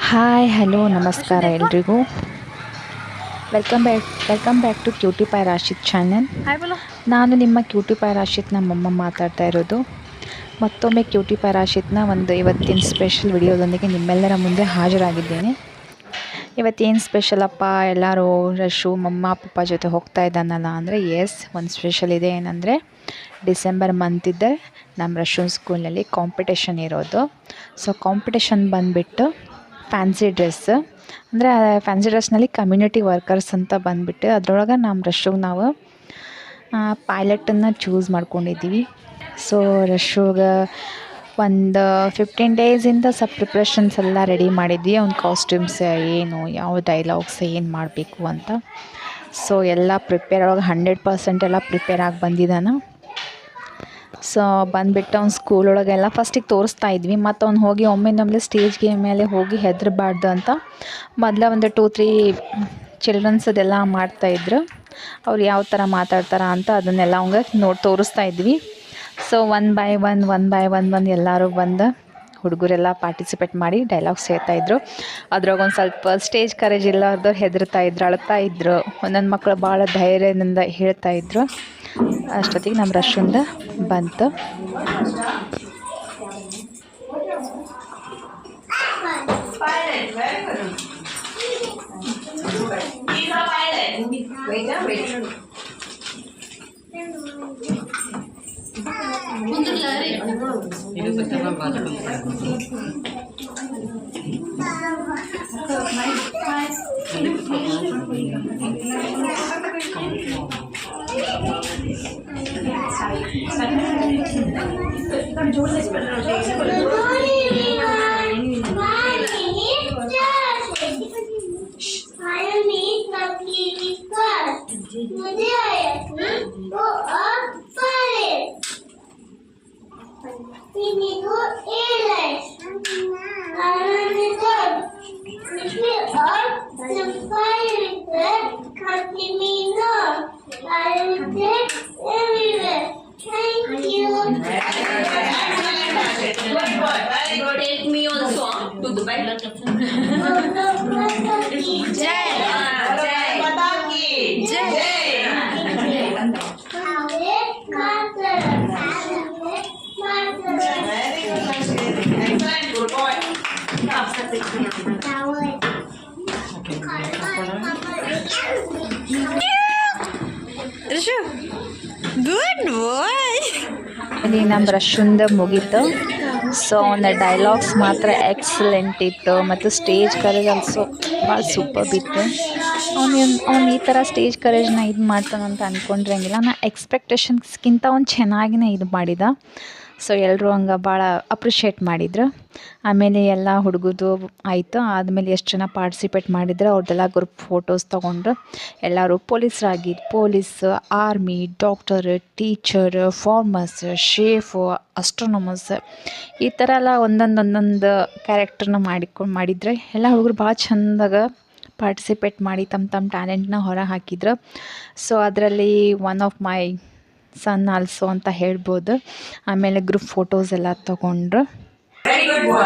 Hi hello ನಮಸ್ಕಾರ ಎಲ್ರಿಗೂ. Welcome back to cutie pie Rashit channel. ನಾನು ನಿಮ್ಮ ಕ್ಯೂಟಿ ಪೈ ರಾಶಿತ್ ನಮ್ಮಮ್ಮ ಮಾತಾಡ್ತಾ ಇರೋದು. ಮತ್ತೊಮ್ಮೆ ಕ್ಯೂಟಿ ಪೈ ರಾಶಿತ್ನ ಒಂದು ಇವತ್ತಿನ ಸ್ಪೆಷಲ್ ವಿಡಿಯೋದೊಂದಿಗೆ ನಿಮ್ಮೆಲ್ಲರ ಮುಂದೆ ಹಾಜರಾಗಿದ್ದೇನೆ. ಇವತ್ತೇನು ಸ್ಪೆಷಲಪ್ಪ, ಎಲ್ಲರೂ ರಶು ಮಮ್ಮ ಪಪ್ಪ ಜೊತೆ ಹೋಗ್ತಾ ಇದ್ದಾನಲ್ಲ ಅಂದರೆ ಎಸ್, ಒಂದು ಸ್ಪೆಷಲ್ ಇದೆ. ಏನಂದರೆ ಡಿಸೆಂಬರ್ ಮಂತ್ ಇದ್ದರೆ ನಮ್ಮ ರಶೂನ್ ಸ್ಕೂಲ್ನಲ್ಲಿ ಕಾಂಪಿಟೇಷನ್ ಇರೋದು. ಸೊ ಕಾಂಪಿಟೇಷನ್ ಬಂದುಬಿಟ್ಟು ಫ್ಯಾನ್ಸಿ ಡ್ರೆಸ್, ಅಂದರೆ ಫ್ಯಾನ್ಸಿ ಡ್ರೆಸ್ನಲ್ಲಿ ಕಮ್ಯುನಿಟಿ ವರ್ಕರ್ಸ್ ಅಂತ ಬಂದುಬಿಟ್ಟು ಅದರೊಳಗೆ ನಮ್ಮ ರಶುಗೆ ನಾವು ಪೈಲಟನ್ನು ಚೂಸ್ ಮಾಡ್ಕೊಂಡಿದ್ದೀವಿ. ಸೊ ರಶುಗೆ ಒಂದು 15 ಡೇಸಿಂದ ಪ್ರಿಪ್ರೇಷನ್ಸ್ ಎಲ್ಲ ರೆಡಿ ಮಾಡಿದ್ವಿ. ಅವ್ನ ಕಾಸ್ಟ್ಯೂಮ್ಸ್ ಏನು, ಯಾವ ಡೈಲಾಗ್ಸ್ ಏನು ಮಾಡಬೇಕು ಅಂತ. ಸೊ ಎಲ್ಲ ಪ್ರಿಪೇರ್ ಆಗಿ 100% ಎಲ್ಲ ಪ್ರಿಪೇರ್ ಆಗಿ ಬಂದಿದ್ದಾನೆ. ಸೊ ಬಂದುಬಿಟ್ಟು ಅವ್ನು ಸ್ಕೂಲೊಳಗೆಲ್ಲ ಫಸ್ಟಿಗೆ ತೋರಿಸ್ತಾ ಇದ್ವಿ. ಮತ್ತು ಅವ್ನು ಹೋಗಿ ಒಮ್ಮೆಂದೊಮ್ಮೆ ಸ್ಟೇಜ್ಗೆ ಮೇಲೆ ಹೋಗಿ ಹೆದರಬಾರ್ದು ಅಂತ ಮೊದಲ ಒಂದು 2-3 ಚಿಲ್ಡ್ರನ್ಸದೆಲ್ಲ ಮಾಡ್ತಾಯಿದ್ರು. ಅವ್ರು ಯಾವ ಥರ ಮಾತಾಡ್ತಾರ ಅಂತ ಅದನ್ನೆಲ್ಲ ಅವಂಗೆ ತೋರಿಸ್ತಾ ಇದ್ವಿ. ಸೊ ಒನ್ ಬೈ ಒನ್ ಎಲ್ಲರೂ ಬಂದು ಹುಡುಗರೆಲ್ಲ ಪಾರ್ಟಿಸಿಪೇಟ್ ಮಾಡಿ ಡೈಲಾಗ್ಸ್ ಹೇಳ್ತಾಯಿದ್ರು. ಅದ್ರಾಗ ಒಂದು ಸ್ವಲ್ಪ ಸ್ಟೇಜ್ ಕರೇಜ್ ಇಲ್ಲಾರ್ದವ್ರು ಹೆದರ್ತಾಯಿದ್ರು, ಅಳ್ತಾಯಿದ್ರು. ಒಂದೊಂದು ಮಕ್ಕಳು ಭಾಳ ಧೈರ್ಯದಿಂದ ಹೇಳ್ತಾಯಿದ್ರು. ಅಷ್ಟೊತ್ತಿಗೆ ನಮ್ಮ ರಶುಂದ ಬಂತು. Take me on song to Dubai. Jai Jai Jai. Excellent, good boy. Good boy. ಇಲ್ಲಿ ನಮ್ಮ ರಶುಂದ ಮುಗೀತು. ಸೊ ಅವನ ಡೈಲಾಗ್ಸ್ ಮಾತ್ರ ಎಕ್ಸಲೆಂಟ್ ಇತ್ತು ಮತ್ತು ಸ್ಟೇಜ್ ಕರೇಜ್ ಆಲ್ಸೋ ಭಾಳ ಸೂಪರ್ ಇತ್ತು. ಅವ್ನು ಈ ಥರ ಸ್ಟೇಜ್ ಕರೇಜ್ನ ಇದು ಮಾಡ್ತಾನಂತ ಅಂದ್ಕೊಂಡಿರಂಗಿಲ್ಲ. ನಾ ಎಕ್ಸ್ಪೆಕ್ಟೇಷನ್ಸ್ಗಿಂತ ಅವ್ನು ಚೆನ್ನಾಗಿನೇ ಇದು ಮಾಡಿದ. ಸೊ ಎಲ್ಲರೂ ಹಂಗೆ ಭಾಳ ಅಪ್ರಿಷಿಯೇಟ್ ಮಾಡಿದ್ರು. ಆಮೇಲೆ ಎಲ್ಲ ಹುಡುಗದು ಆಯಿತು. ಆದಮೇಲೆ ಎಷ್ಟು ಜನ ಪಾರ್ಟಿಸಿಪೇಟ್ ಮಾಡಿದ್ರು ಅವ್ರದ್ದೆಲ್ಲ ಗ್ರೂಪ್ ಫೋಟೋಸ್ ತೊಗೊಂಡ್ರು. ಎಲ್ಲರೂ police, army, doctor, teacher, farmers, chef, astronomers, ಈ ಥರ ಎಲ್ಲ ಒಂದೊಂದು ಕ್ಯಾರೆಕ್ಟರ್ನ ಮಾಡಿದರೆ ಎಲ್ಲ ಹುಡುಗರು ಭಾಳ ಚೆಂದಾಗ ಪಾರ್ಟಿಸಿಪೇಟ್ ಮಾಡಿ ತಮ್ಮ ಟ್ಯಾಲೆಂಟ್ನ ಹೊರ ಹಾಕಿದ್ರು. ಸೊ ಅದರಲ್ಲಿ one of my son also ಅಂತ ಹೇಳ್ಬೋದು. ಆಮೇಲೆ ಗ್ರೂಪ್ ಫೋಟೋಸ್ ಎಲ್ಲ ತೊಗೊಂಡ್ರು.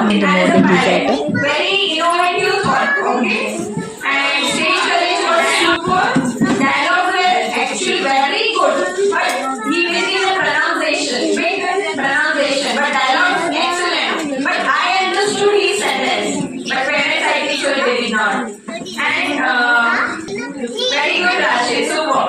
ಒಂದು ನೋಡಿದ result Very innovative thought, okay? And stage courage was super. Dialogue were actually very good, but he missing the pronunciation. But dialogue excellent. But I understood his sentence. But parents, I think sure they did not. And very good, Rajesh. Super.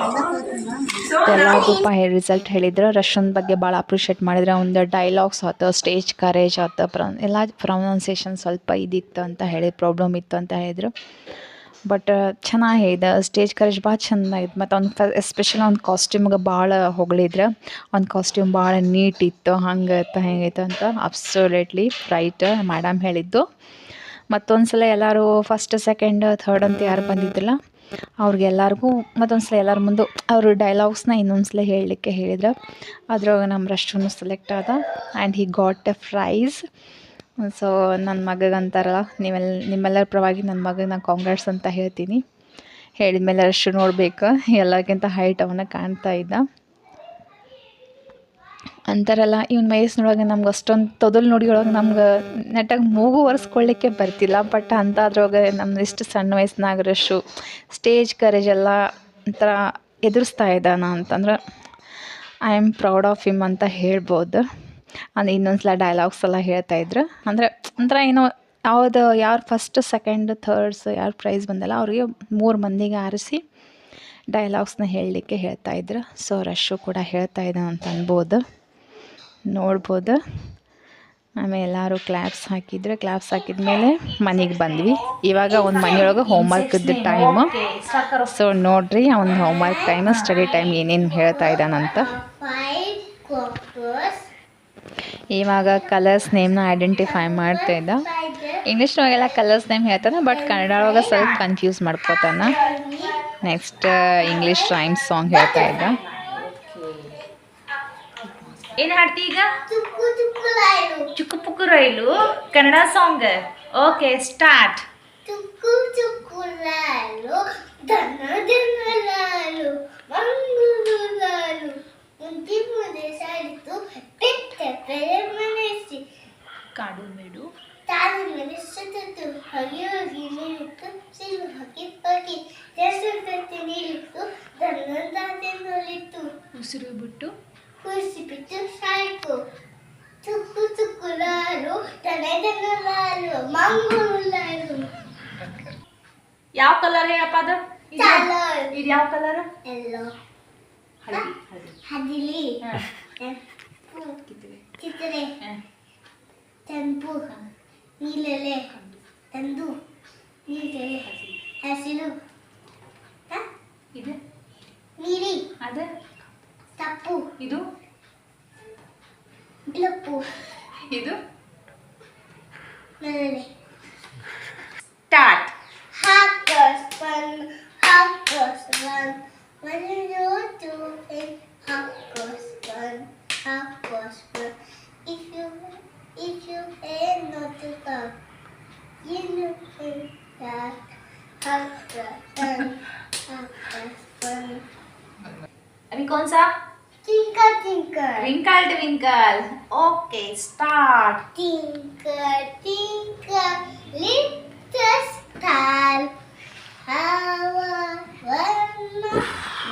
ಎಲ್ಲರಿಗೂ result ಹೇಳಿದ್ರು. ರಶನ್ ಬಗ್ಗೆ ಭಾಳ appreciate ಮಾಡಿದ್ರು. ಒಂದು dialogues ಆಯ್ತು, stage courage ಆಯ್ತು, ಎಲ್ಲ pronunciation ಸ್ವಲ್ಪ ಇದಿತ್ತು ಅಂತ ಹೇಳಿ, ಪ್ರಾಬ್ಲಮ್ ಇತ್ತು ಅಂತ ಹೇಳಿದರು. ಬಟ್ ಚೆನ್ನಾಗಿ ಹೇಳಿದ. ಸ್ಟೇಜ್ ಕರೇಜ್ ಭಾಳ ಚೆಂದಾಗಿತ್ತು. ಮತ್ತು ಅವ್ನು ಎಸ್ಪೆಷಲಿ ಅವ್ನ ಕಾಸ್ಟ್ಯೂಮ್ಗೆ ಭಾಳ ಹೊಗಳಿದ್ರು. ಅವ್ನ ಕಾಸ್ಟ್ಯೂಮ್ ಭಾಳ ನೀಟ್ ಇತ್ತು, ಹಂಗಿತ್ತು ಹೆಂಗಿತ್ತು ಅಂತ. ಅಬ್ಸಲ್ಯೂಟ್ಲಿ ರೈಟ್ ಮೇಡಮ್ ಹೇಳಿದ್ದು. ಮತ್ತೊಂದು ಸಲ ಎಲ್ಲರೂ ಫಸ್ಟ್, ಸೆಕೆಂಡ್, ಥರ್ಡ್ ಅಂತ ಯಾರು ಬಂದಿದ್ದಿಲ್ಲ ಅವ್ರಿಗೆಲ್ಲರಿಗೂ ಮತ್ತೊಂದು ಸಲ ಎಲ್ಲರ ಮುಂದೆ ಅವರು ಡೈಲಾಗ್ಸ್ನ ಇನ್ನೊಂದು ಸಲ ಹೇಳಲಿಕ್ಕೆ ಹೇಳಿದ್ರು. ಅದ್ರೊಳಗೆ ನಮ್ಮ ರಶೂನು ಸೆಲೆಕ್ಟ್ ಆದ and he got a prize. So ನನ್ನ ಮಗಗಂತಾರಲ್ಲ, ನಿಮ್ಮೆಲ್ಲರ ಪರವಾಗಿ ನನ್ನ ಮಗಗೆ ನಾನು ಕಾಂಗ್ರಾಟ್ಸ್ ಅಂತ ಹೇಳ್ತೀನಿ. ಹೇಳಿದ್ಮೇಲೆ ರಶು ನೋಡಬೇಕು, ಎಲ್ಲಕ್ಕಿಂತ ಹೈಟ್ ಅವನ್ನ ಕಾಣ್ತಾ ಇದ್ದ. ಅಂತಾರಲ್ಲ ಇವ್ನ ವಯಸ್ಸಿನೊಳಗೆ ನಮ್ಗೆ ಅಷ್ಟೊಂದು ತೊದಲು ನುಡಿಯೊಳಗೆ ನಮ್ಗೆ ನೆಟ್ಟಾಗಿ ಮೂಗು ಒರೆಸ್ಕೊಳ್ಳಿಕ್ಕೆ ಬರ್ತಿಲ್ಲ. ಬಟ್ ಅಂಥದ್ರೊಳಗೆ ನಮ್ದು ಇಷ್ಟು ಸಣ್ಣ ವಯಸ್ಸಿನಾಗ ರಶು ಸ್ಟೇಜ್ ಕರೇಜ್ ಎಲ್ಲ ಒಂಥರ ಎದುರಿಸ್ತಾ ಇದ್ದಾನ ಅಂತಂದ್ರೆ I am proud of him ಅಂತ ಹೇಳ್ಬೋದು. ಅಂದ್ರೆ ಇನ್ನೊಂದು ಡೈಲಾಗ್ಸ್ ಎಲ್ಲ ಹೇಳ್ತಾಯಿದ್ರು. ಅಂದರೆ ಒಂಥರ ಏನೋ ಯಾರು ಫಸ್ಟ್ ಸೆಕೆಂಡ್ ಥರ್ಡ್ಸ್ ಯಾರು ಪ್ರೈಸ್ ಬಂದಲ್ಲ ಅವ್ರಿಗೆ 3 ಮಂದಿಗೆ ಆರಿಸಿ ಡೈಲಾಗ್ಸ್ನ ಹೇಳಲಿಕ್ಕೆ ಹೇಳ್ತಾಯಿದ್ರು. ಸೊ ರಶು ಕೂಡ ಹೇಳ್ತಾಯಿದ್ದ ಅಂತ ಅನ್ಬೋದು, ನೋಡ್ಬೋದು. ಆಮೇಲೆ ಎಲ್ಲರೂ ಕ್ಲಾಪ್ಸ್ ಹಾಕಿದ್ರೆ ಕ್ಲಾಪ್ಸ್ ಹಾಕಿದ್ಮೇಲೆ ಮನೆಗೆ ಬಂದ್ವಿ. ಇವಾಗ ಒಂದು ಮನೆಯೊಳಗೆ ಹೋಮ್ವರ್ಕ್ದು ಟೈಮು. ಸೊ ನೋಡ್ರಿ ಅವ್ನ ಹೋಮ್ವರ್ಕ್ ಟೈಮ್ ಸ್ಟಡಿ ಟೈಮ್ ಏನೇನು ಹೇಳ್ತಾ ಇದ್ದಾನಂತ. ಇವಾಗ ಕಲರ್ಸ್ ನೇಮ್ನ ಐಡೆಂಟಿಫೈ ಮಾಡ್ತಾ ಇದ್ದ. ಇಂಗ್ಲೀಷ್ನೊಳಗೆಲ್ಲ ಕಲರ್ಸ್ ನೇಮ್ ಹೇಳ್ತಾನೆ, ಬಟ್ ಕನ್ನಡ ಒಳಗೆ ಸ್ವಲ್ಪ ಕನ್ಫ್ಯೂಸ್ ಮಾಡ್ಕೋತಾನೆ. ನೆಕ್ಸ್ಟ್ ಇಂಗ್ಲೀಷ್ ರೈಮ್ ಸಾಂಗ್ ಹೇಳ್ತಾ ಇದ್ದ. ಏನು ಹಾಡ್ತಿ ಈಗ? ಚುಕ್ಕು ಪುಕ್ಕು ರೈಲು ಕನ್ನಡ ಸಾಂಗ್. Okay start. ಚುಕ್ಕು ಚುಕ್ಕು ಲಾಲು ದನ ದನ ಲಾಲು ಮಂಗುರು ಲಾಲು ಮುಂದೆ ಮುಂದೆ ಸಾರಿತು ಪೆಟ್ಟ ಪೆರೆ ಮನಸ್ಸಿ ಕಾಡು ಮೇಡು ತಾಳು ಮೇಲೆ ಸುತ್ತಿತು ಹೋಗಿ ಹೋಗಿ ನಿಲ್ಲಿತು ಸಿಲು ಹೋಗಿ ಹೋಗಿ ದೇಶಕ್ಕೆ ನಿಲ್ಲಿತು ದನ ದಾದೆ ನೋಲಿತು ಉಸಿರು ಬಿಟ್ಟು ಕುಸಿ ಬಿಟ್ಟು ಸಾಯ್ತು ಚುಕ್ಕು ಚುಕ್ಕು ಲಾಲು ದನ ದನ ಲಾಲು ಮಂಗುರು ಲಾಲು. ಯಾವ ಕಲರ್ ಹೇಳಪ್ಪ ಅದು? ಇದು ಯಾವ ಕಲರ್? ಎಲ್ಲೋ ಹದಿಲಿ ಕಿತ್ತಳೆ ಕೆಂಪು ನೀಲೆಲೆ ತಂದು ನೀಲೆಲೆ ಹಸಿರು ಇದು ನೀಲಿ ಅದು ತಪ್ಪು ಇದು ಬಿಳುಪು ಇದು ನೆಲೆ. Start. Hackers run. When you do it, hackers run. If you ain't not to come, you know that hackers run. अभी कौन सा? Tinkle tinkle. Twinkle twinkle. Okay start. Tinkle tinkle little star, how I wonder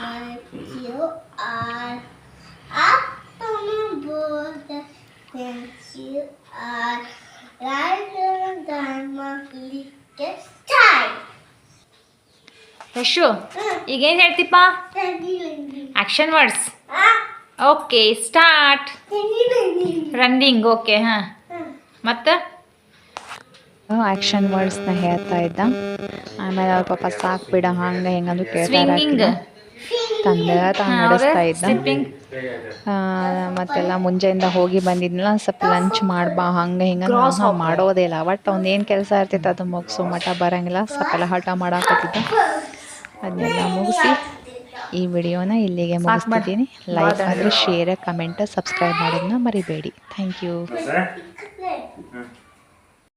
what you are. Up on the border, yes you are. Rider than my little star. Rashu ಈಗೇನು ಹೇಳ್ತಿಪ್ಪ? Action words. Okay start. Running. Okay ಹಾಂ ಮತ್ತು action ವರ್ಡ್ಸ್ನ ಹೇಳ್ತಾ ಇದ್ದ. ಆಮೇಲೆ ಅವ್ರ ಪಾಪ ಸಾಕು ಬಿಡ ಹಂಗೆ ಹೆಂಗಂದು ಸ್ವಿಂಗಿಂಗ್ ತಂದೆ ನಡೆಸ್ತಾ ಇದ್ದ. ಮತ್ತೆಲ್ಲ ಮುಂಜಾನೆಯಿಂದ ಹೋಗಿ ಬಂದಿದ್ನಲ್ಲ, ಸ್ವಲ್ಪ ಲಂಚ್ ಮಾಡ್ಬಾ ಹಂಗೆ ಹಿಂಗೆ ಮಾಡೋದೇ ಇಲ್ಲ. ಬಟ್ ಅವ್ನು ಏನು ಕೆಲಸ ಇರ್ತೈತೆ ಅದು ಮುಗಿಸು ಮಠ ಬರೋಂಗಿಲ್ಲ. ಸ್ವಲ್ಪ ಎಲ್ಲ ಹಠ ಮಾಡಾಕತ್ತಿದ್ದ. ಅದನ್ನೆಲ್ಲ ಮುಗಿಸಿ ಈ ವಿಡಿಯೋನ ಇಲ್ಲಿಗೆ ಮುಗಿಸ್ತಿದ್ದೀನಿ. ಲೈಕ್ ಆದರೆ ಶೇರ್ ಕಮೆಂಟ್ ಸಬ್ಸ್ಕ್ರೈಬ್ ಮಾಡೋದನ್ನ ಮರಿಬೇಡಿ. Thank you.